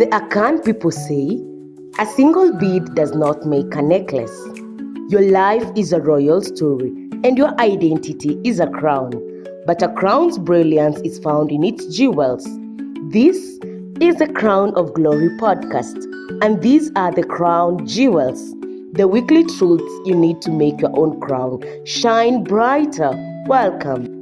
The Akan people say, a single bead does not make a necklace. Your life is a royal story, and your identity is a crown. But a crown's brilliance is found in its jewels. This is the Crown of Glory podcast, and these are the crown jewels, the weekly truths you need to make your own crown shine brighter. Welcome.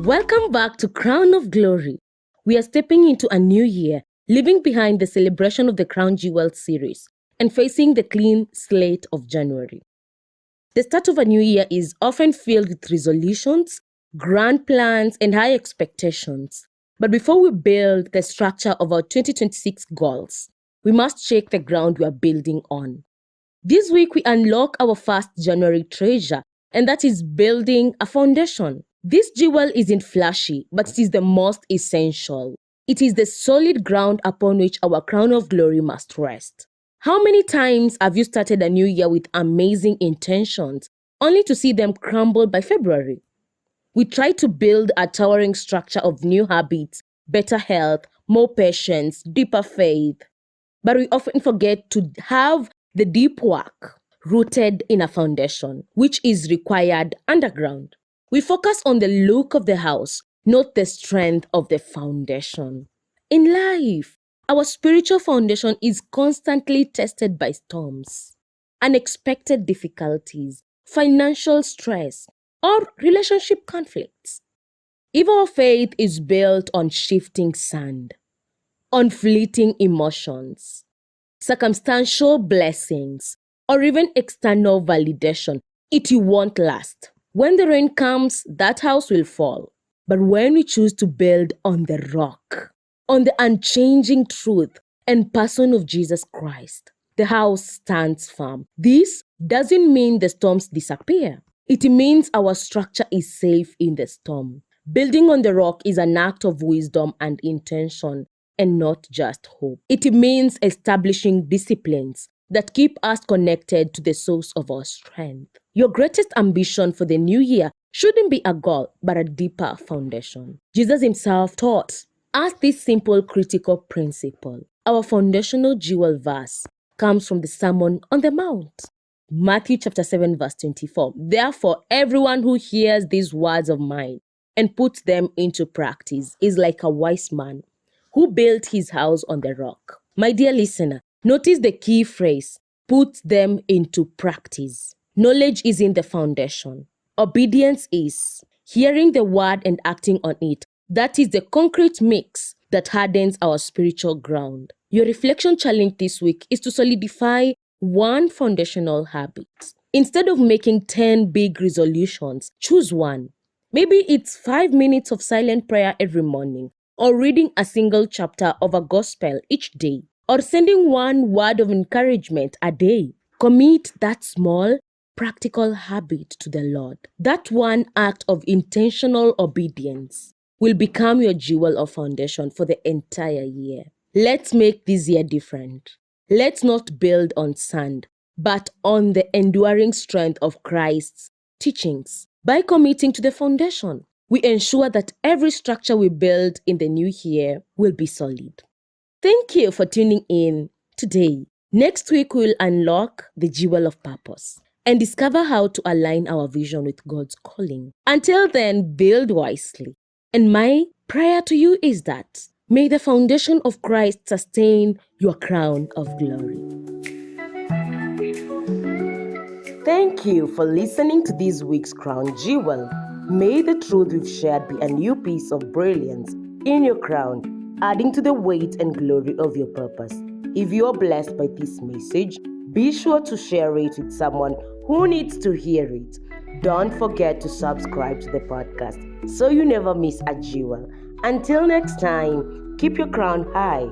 Welcome back to Crown of Glory. We are stepping into a new year, leaving behind the celebration of the Crown Jewels series and facing the clean slate of January. The start of a new year is often filled with resolutions, grand plans, and high expectations. But before we build the structure of our 2026 goals, we must check the ground we are building on. This week, we unlock our first January treasure, and that is building a foundation. This jewel isn't flashy, but it is the most essential. It is the solid ground upon which our crown of glory must rest. How many times have you started a new year with amazing intentions, only to see them crumble by February? We try to build a towering structure of new habits, better health, more patience, deeper faith. But we often forget to have the deep work rooted in a foundation, which is required underground. We focus on the look of the house, not the strength of the foundation. In life, our spiritual foundation is constantly tested by storms, unexpected difficulties, financial stress, or relationship conflicts. If our faith is built on shifting sand, on fleeting emotions, circumstantial blessings, or even external validation, it won't last. When the rain comes, that house will fall. But when we choose to build on the rock, on the unchanging truth and person of Jesus Christ, the house stands firm. This doesn't mean the storms disappear. It means our structure is safe in the storm. Building on the rock is an act of wisdom and intention, and not just hope. It means establishing disciplines that keep us connected to the source of our strength. Your greatest ambition for the new year shouldn't be a goal, but a deeper foundation. Jesus himself taught us this simple critical principle. Our foundational jewel verse comes from the Sermon on the Mount. Matthew chapter 7 verse 24. Therefore, everyone who hears these words of mine and puts them into practice is like a wise man who built his house on the rock. My dear listener, notice the key phrase, put them into practice. Knowledge is in the foundation. Obedience is hearing the word and acting on it. That is the concrete mix that hardens our spiritual ground. Your reflection challenge this week is to solidify one foundational habit. Instead of making 10 big resolutions, choose one. Maybe it's 5 minutes of silent prayer every morning, or reading a single chapter of a gospel each day, or sending one word of encouragement a day. Commit that small, practical habit to the Lord. That one act of intentional obedience will become your jewel of foundation for the entire year. Let's make this year different. Let's not build on sand, but on the enduring strength of Christ's teachings. By committing to the foundation, we ensure that every structure we build in the new year will be solid. Thank you for tuning in today. Next week, we'll unlock the jewel of purpose and discover how to align our vision with God's calling. Until then, build wisely. And my prayer to you is that may the foundation of Christ sustain your crown of glory. Thank you for listening to this week's Crown Jewel. May the truth we've shared be a new piece of brilliance in your crown, adding to the weight and glory of your purpose. If you are blessed by this message, be sure to share it with someone who needs to hear it. Don't forget to subscribe to the podcast so you never miss a jewel. Until next time, keep your crown high.